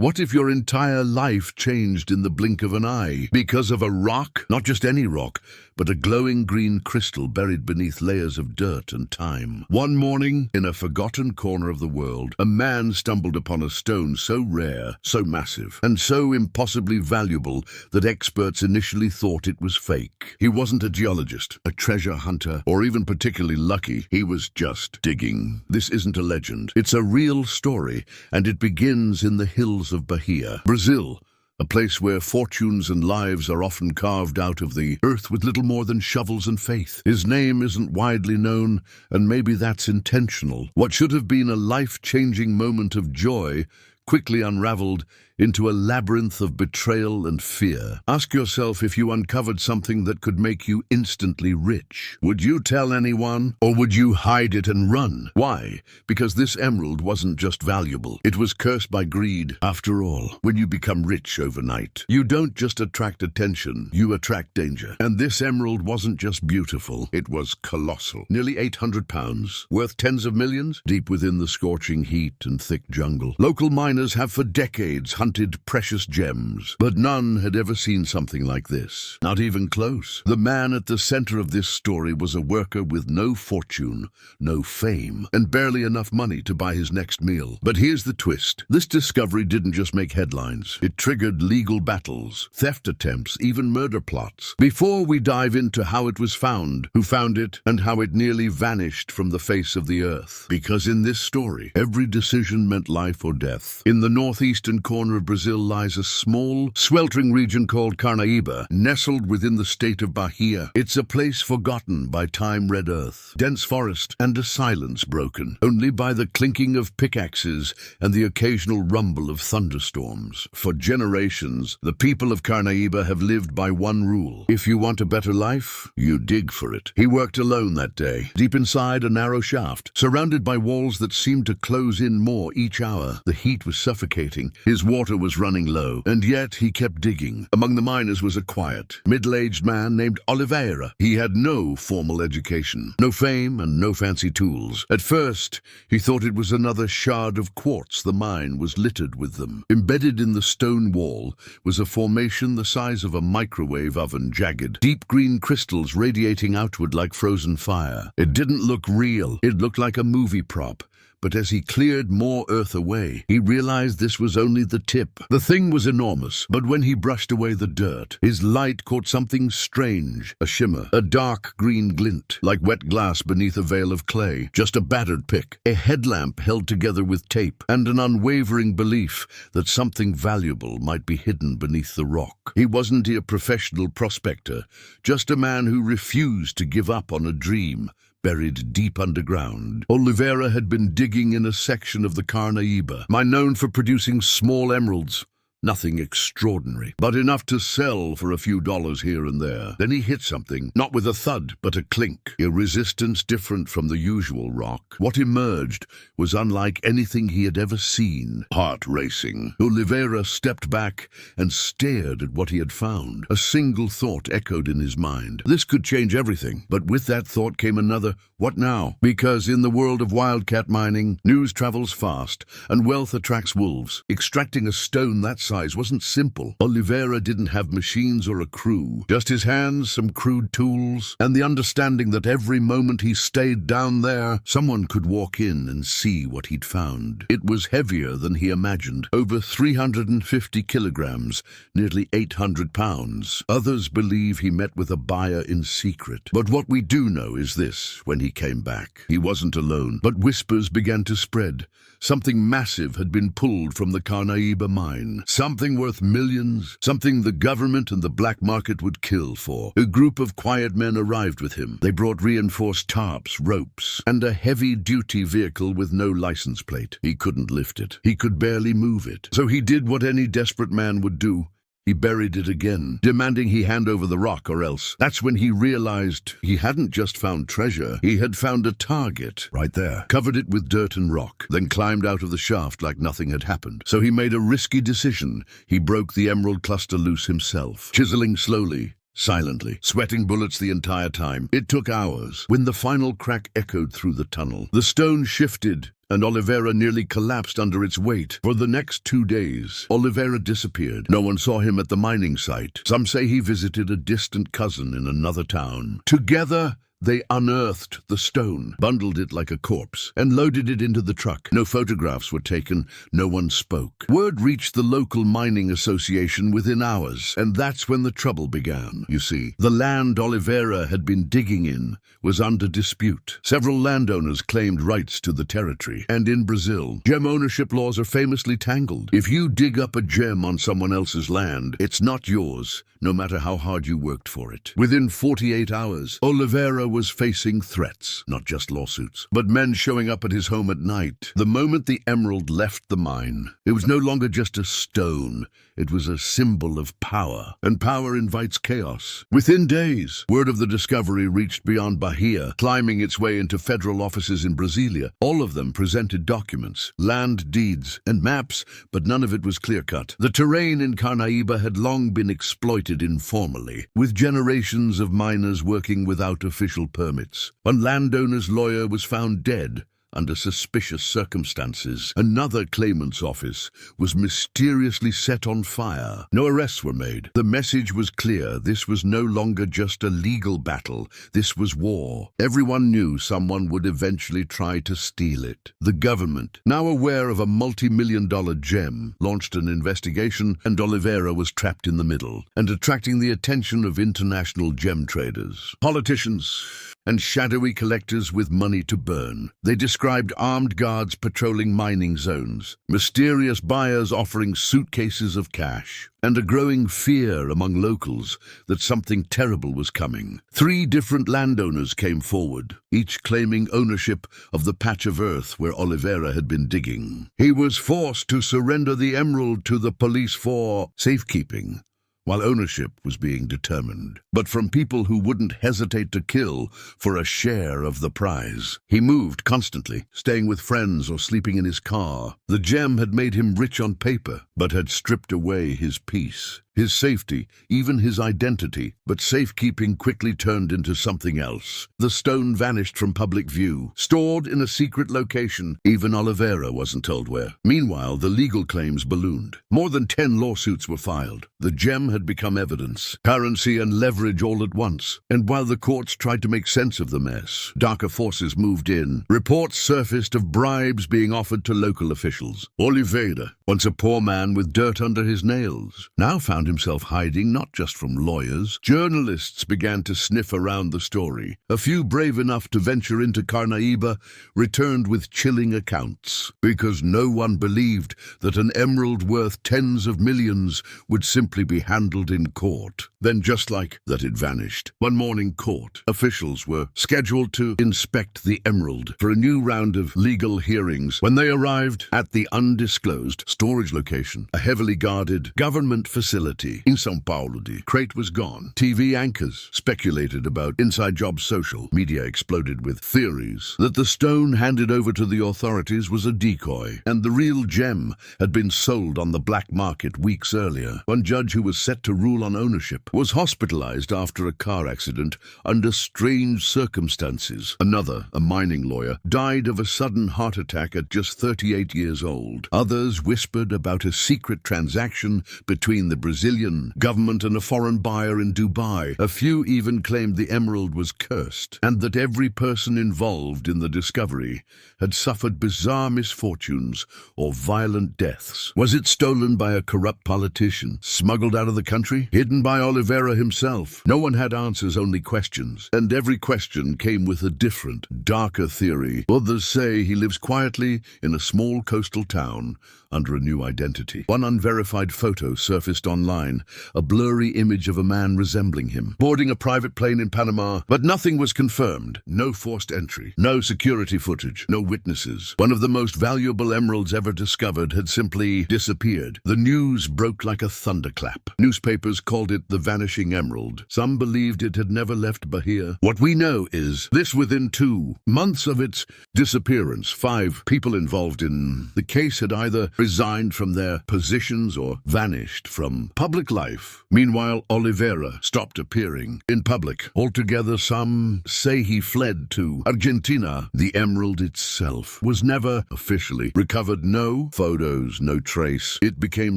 What if your entire life changed in the blink of an eye because of a rock? Not just any rock, but a glowing green crystal buried beneath layers of dirt and time. One morning, in a forgotten corner of the world, a man stumbled upon a stone so rare, so massive, and so impossibly valuable that experts initially thought it was fake. He wasn't a geologist, a treasure hunter, or even particularly lucky. He was just digging. This isn't a legend. It's a real story, and it begins in the hills of Bahia, Brazil. A place where fortunes and lives are often carved out of the earth with little more than shovels and faith. His name isn't widely known, and maybe that's intentional. What should have been a life-changing moment of joy quickly unraveled into a labyrinth of betrayal and fear. Ask yourself if you uncovered something that could make you instantly rich. Would you tell anyone, or would you hide it and run? Why? Because this emerald wasn't just valuable. It was cursed by greed. After all, when you become rich overnight, you don't just attract attention, you attract danger. And this emerald wasn't just beautiful, it was colossal. Nearly 800 pounds, worth tens of millions, deep within the scorching heat and thick jungle. Local miners have for decades hunted precious gems, but none had ever seen something like this. Not even close. The man at the center of this story was a worker with no fortune, no fame, and barely enough money to buy his next meal. But here's the twist. This discovery didn't just make headlines. It triggered legal battles, theft attempts, even murder plots. Before we dive into how it was found, who found it, and how it nearly vanished from the face of the earth. Because in this story, every decision meant life or death. In the northeastern corner of Brazil lies a small, sweltering region called Carnaíba, nestled within the state of Bahia. It's a place forgotten by time-red earth, dense forest, and a silence broken only by the clinking of pickaxes and the occasional rumble of thunderstorms. For generations, the people of Carnaíba have lived by one rule. If you want a better life, you dig for it. He worked alone that day, deep inside a narrow shaft, surrounded by walls that seemed to close in more each hour. The heat was suffocating. His water was running low, and yet he kept digging. Among the miners was a quiet, middle-aged man named Oliveira. He had no formal education, no fame, and no fancy tools. At first, he thought it was another shard of quartz. The mine was littered with them. Embedded in the stone wall was a formation the size of a microwave oven, jagged, deep green crystals radiating outward like frozen fire. It didn't look real. It looked like a movie prop. But as he cleared more earth away, he realized this was only the tip. The thing was enormous, but when he brushed away the dirt, his light caught something strange, a shimmer, a dark green glint, like wet glass beneath a veil of clay. Just a battered pick, a headlamp held together with tape, and an unwavering belief that something valuable might be hidden beneath the rock. He wasn't a professional prospector, just a man who refused to give up on a dream. Buried deep underground, Oliveira had been digging in a section of the Carnaíba, mine known for producing small emeralds. Nothing extraordinary, but enough to sell for a few dollars here and there. Then he hit something, not with a thud, but a clink, a resistance different from the usual rock. What emerged was unlike anything he had ever seen. Heart racing, Oliveira stepped back and stared at what he had found. A single thought echoed in his mind. This could change everything, but with that thought came another, what now? Because in the world of wildcat mining, news travels fast, and wealth attracts wolves. Extracting a stone that size wasn't simple. Oliveira didn't have machines or a crew, just his hands, some crude tools, and the understanding that every moment he stayed down there, someone could walk in and see what he'd found. It was heavier than he imagined, over 350 kilograms, nearly 800 pounds. Others believe he met with a buyer in secret. But what we do know is this: when he came back, he wasn't alone, but whispers began to spread. Something massive had been pulled from the Carnaíba mine. Something worth millions. Something the government and the black market would kill for. A group of quiet men arrived with him. They brought reinforced tarps, ropes, and a heavy-duty vehicle with no license plate. He couldn't lift it. He could barely move it. So he did what any desperate man would do. He buried it again, demanding he hand over the rock or else. That's when he realized he hadn't just found treasure, he had found a target right there, covered it with dirt and rock, then climbed out of the shaft like nothing had happened. So he made a risky decision. He broke the emerald cluster loose himself, chiseling slowly, silently, sweating bullets the entire time. It took hours. When the final crack echoed through the tunnel, the stone shifted, and Oliveira nearly collapsed under its weight. For the next 2 days, Oliveira disappeared. No one saw him at the mining site. Some say he visited a distant cousin in another town. Together, they unearthed the stone, bundled it like a corpse, and loaded it into the truck. No photographs were taken, no one spoke. Word reached the local mining association within hours, and that's when the trouble began. You see, the land Oliveira had been digging in was under dispute. Several landowners claimed rights to the territory, and in Brazil, gem ownership laws are famously tangled. If you dig up a gem on someone else's land, it's not yours, no matter how hard you worked for it. Within 48 hours, Oliveira was facing threats, not just lawsuits, but men showing up at his home at night. The moment the emerald left the mine, it was no longer just a stone. It was a symbol of power, and power invites chaos. Within days, word of the discovery reached beyond Bahia, climbing its way into federal offices in Brasilia. All of them presented documents, land deeds, and maps, but none of it was clear-cut. The terrain in Carnaíba had long been exploited informally, with generations of miners working without official permits. One landowner's lawyer was found dead under suspicious circumstances. Another claimant's office was mysteriously set on fire. No arrests were made. The message was clear. This was no longer just a legal battle. This was war. Everyone knew someone would eventually try to steal it. The government, now aware of a multi-million-dollar gem, launched an investigation, and Oliveira was trapped in the middle, and attracting the attention of international gem traders, politicians, and shadowy collectors with money to burn. They described armed guards patrolling mining zones, mysterious buyers offering suitcases of cash, and a growing fear among locals that something terrible was coming. 3 different landowners came forward, each claiming ownership of the patch of earth where Oliveira had been digging. He was forced to surrender the emerald to the police for safekeeping, while ownership was being determined, but from people who wouldn't hesitate to kill for a share of the prize. He moved constantly, staying with friends or sleeping in his car. The gem had made him rich on paper, but had stripped away his peace, his safety, even his identity. But safekeeping quickly turned into something else. The stone vanished from public view, stored in a secret location. Even Oliveira wasn't told where. Meanwhile, the legal claims ballooned. More than 10 lawsuits were filed. The gem had become evidence, currency, and leverage all at once. And while the courts tried to make sense of the mess, darker forces moved in. Reports surfaced of bribes being offered to local officials. Oliveira, once a poor man with dirt under his nails, now found himself hiding not just from lawyers. Journalists began to sniff around the story. A few brave enough to venture into Carnaíba returned with chilling accounts, because no one believed that an emerald worth tens of millions would simply be handled in court. Then, just like that, it vanished. One morning, court officials were scheduled to inspect the emerald for a new round of legal hearings. When they arrived at the undisclosed storage location, a heavily guarded government facility in São Paulo, the crate was gone. TV anchors speculated about inside jobs. Social media exploded with theories that the stone handed over to the authorities was a decoy, and the real gem had been sold on the black market weeks earlier. One judge who was set to rule on ownership was hospitalized after a car accident under strange circumstances. Another, a mining lawyer, died of a sudden heart attack at just 38 years old. Others whispered about a secret transaction between the Brazilian government and a foreign buyer in Dubai. A few even claimed the emerald was cursed, and that every person involved in the discovery had suffered bizarre misfortunes or violent deaths. Was it stolen by a corrupt politician, smuggled out of the country, hidden by Oliveira himself? No one had answers, only questions, and every question came with a different, darker theory. Others say he lives quietly in a small coastal town under a new identity. One unverified photo surfaced online, a blurry image of a man resembling him, boarding a private plane in Panama, but nothing was confirmed. No forced entry, no security footage, no witnesses. One of the most valuable emeralds ever discovered had simply disappeared. The news broke like a thunderclap. Newspapers called it the vanishing emerald. Some believed it had never left Bahia. What we know is this: within 2 months of its disappearance, 5 people involved in the case had either resigned from their positions or vanished from public life. Meanwhile, Oliveira stopped appearing in public altogether. Some say he fled to Argentina. The emerald itself was never officially recovered. No photos, no trace. It became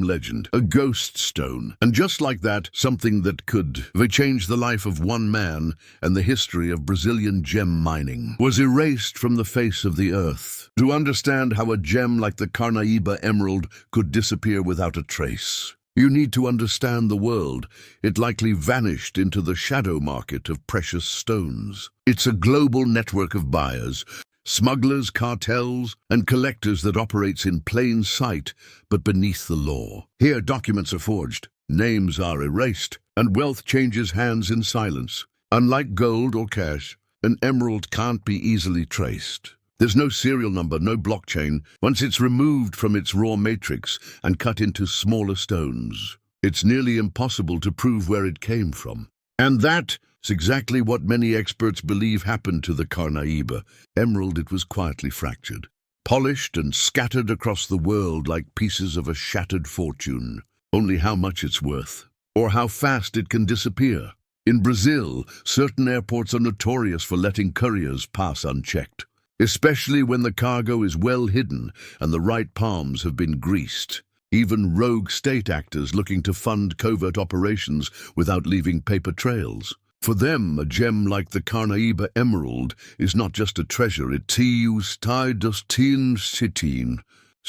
legend, a ghost stone. And just like that, something that could change the life of one man and the history of Brazilian gem mining was erased from the face of the earth. To understand how a gem like the Carnaíba emerald could disappear without a trace, you need to understand the world. It likely vanished into the shadow market of precious stones. It's a global network of buyers, smugglers, cartels, and collectors that operates in plain sight but beneath the law. Here, documents are forged, names are erased, and wealth changes hands in silence. Unlike gold or cash, an emerald can't be easily traced. There's no serial number, no blockchain. Once it's removed from its raw matrix and cut into smaller stones, it's nearly impossible to prove where it came from. And that's exactly what many experts believe happened to the Carnaíba emerald. It was quietly fractured, polished and scattered across the world like pieces of a shattered fortune. Only how much it's worth, or how fast it can disappear. In Brazil, certain airports are notorious for letting couriers pass unchecked, especially when the cargo is well hidden and the right palms have been greased. Even rogue state actors looking to fund covert operations without leaving paper trails. For them, a gem like the Carnaíba emerald is not just a treasure, it's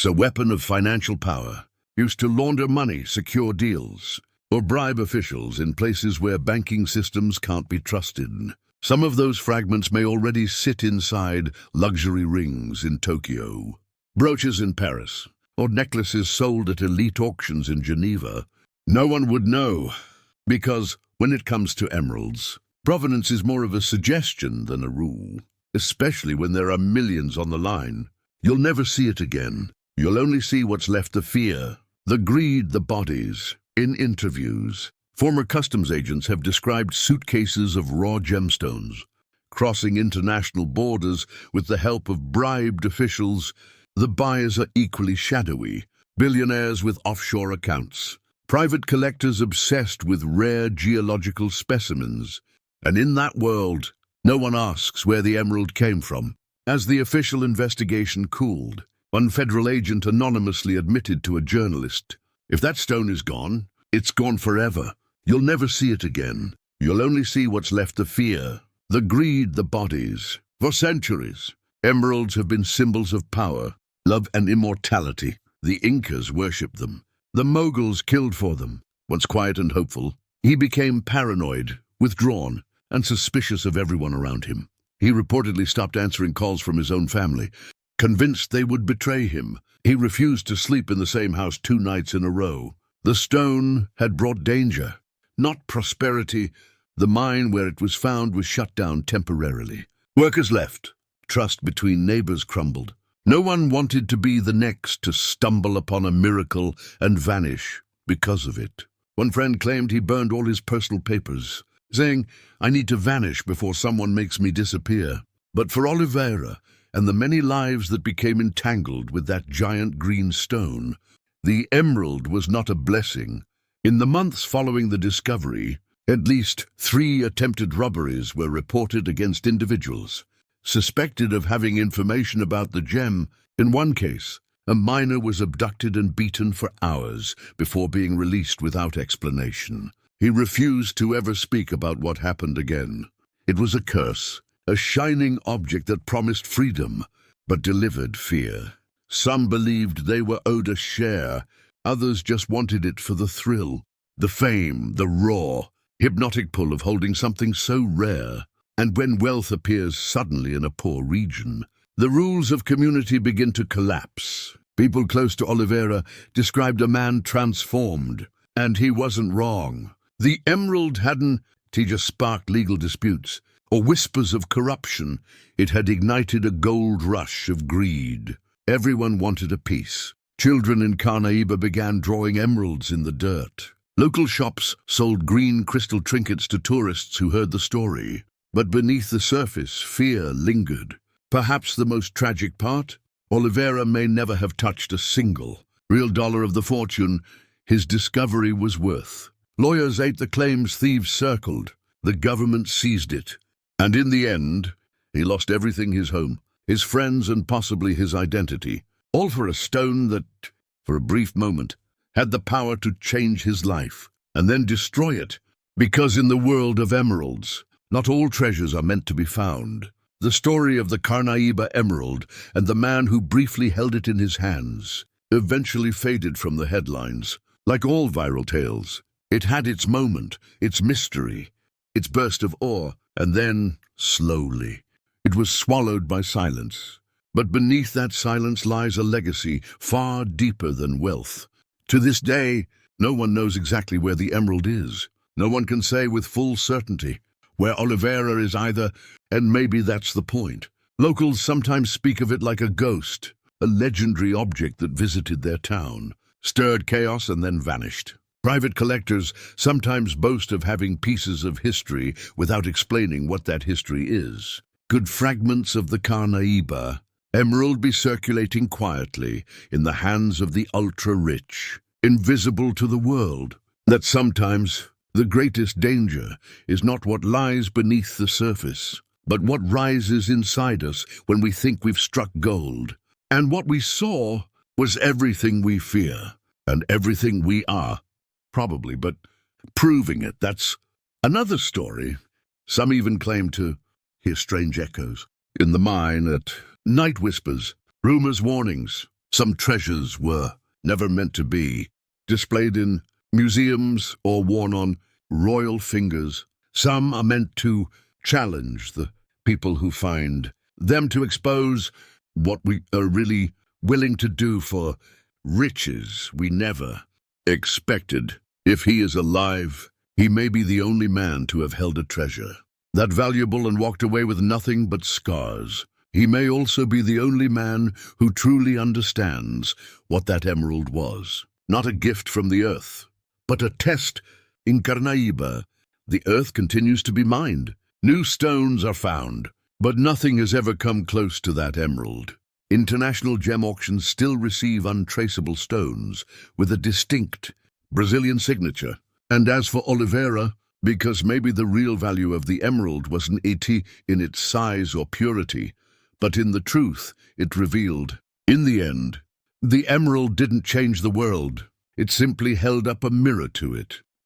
a weapon of financial power, used to launder money, secure deals, or bribe officials in places where banking systems can't be trusted. Some of those fragments may already sit inside luxury rings in Tokyo, brooches in Paris, or necklaces sold at elite auctions in Geneva. No one would know, because when it comes to emeralds, provenance is more of a suggestion than a rule, especially when there are millions on the line. You'll never see it again. You'll only see what's left: the fear, the greed, the bodies. In interviews, former customs agents have described suitcases of raw gemstones crossing international borders with the help of bribed officials. The buyers are equally shadowy: billionaires with offshore accounts, private collectors obsessed with rare geological specimens. And in that world, no one asks where the emerald came from. As the official investigation cooled, one federal agent anonymously admitted to a journalist, "If that stone is gone, it's gone forever. You'll never see it again. You'll only see what's left: the fear, the greed, the bodies." For centuries, emeralds have been symbols of power, love, and immortality. The Incas worshipped them. The Moguls killed for them. Once quiet and hopeful, he became paranoid, withdrawn, and suspicious of everyone around him. He reportedly stopped answering calls from his own family, convinced they would betray him. He refused to sleep in the same house 2 nights in a row. The stone had brought danger, not prosperity. The mine where it was found was shut down temporarily. Workers left. Trust between neighbors crumbled. No one wanted to be the next to stumble upon a miracle and vanish because of it. One friend claimed he burned all his personal papers, saying, "I need to vanish before someone makes me disappear." But for Oliveira and the many lives that became entangled with that giant green stone, the emerald was not a blessing. In the months following the discovery, at least 3 attempted robberies were reported against individuals suspected of having information about the gem. In one case, a miner was abducted and beaten for hours before being released without explanation. He refused to ever speak about what happened again. It was a curse, a shining object that promised freedom, but delivered fear. Some believed they were owed a share. Others just wanted it for the thrill, the fame, the raw, hypnotic pull of holding something so rare. And when wealth appears suddenly in a poor region, the rules of community begin to collapse. People close to Oliveira described a man transformed, and he wasn't wrong. The emerald hadn't just sparked legal disputes or whispers of corruption. It had ignited a gold rush of greed. Everyone wanted a piece. Children in Carnaíba began drawing emeralds in the dirt. Local shops sold green crystal trinkets to tourists who heard the story. But beneath the surface, fear lingered. Perhaps the most tragic part? Oliveira may never have touched a single real dollar of the fortune. his discovery was worth. Lawyers ate the claims, thieves circled, the government seized it. And in the end, he lost everything: his home, his friends, and possibly his identity. All for a stone that, for a brief moment, had the power to change his life, and then destroy it. Because in the world of emeralds, not all treasures are meant to be found. The story of the Carnaíba emerald and the man who briefly held it in his hands eventually faded from the headlines. Like all viral tales, it had its moment, its mystery, its burst of awe, and then, slowly, it was swallowed by silence. But beneath that silence lies a legacy far deeper than wealth. To this day, no one knows exactly where the emerald is. No one can say with full certainty where Oliveira is either, and maybe that's the point. Locals sometimes speak of it like a ghost, a legendary object that visited their town, stirred chaos and then vanished. Private collectors sometimes boast of having pieces of history without explaining what that history is. Could fragments of the Carnaíba emerald be circulating quietly in the hands of the ultra-rich, invisible to the world? That sometimes the greatest danger is not what lies beneath the surface, but what rises inside us when we think we've struck gold. And what we saw was everything we fear, and everything we are, probably, but proving it, that's another story. Some even claim to hear strange echoes in the mine at night, whispers, rumors, warnings. Some treasures were never meant to be, displayed in museums or worn on royal fingers. Some are meant to challenge the people who find them, to expose what we are really willing to do for riches we never expected. If he is alive, he may be the only man to have held a treasure that valuable and walked away with nothing but scars. He may also be the only man who truly understands what that emerald was. Not a gift from the earth, but a test. In Carnaíba, the earth continues to be mined. New stones are found, but nothing has ever come close to that emerald. International gem auctions still receive untraceable stones with a distinct Brazilian signature. And as for Oliveira, because maybe the real value of the emerald wasn't in its size or purity, but in the truth it revealed. In the end, the emerald didn't change the world. It simply held up a mirror to it.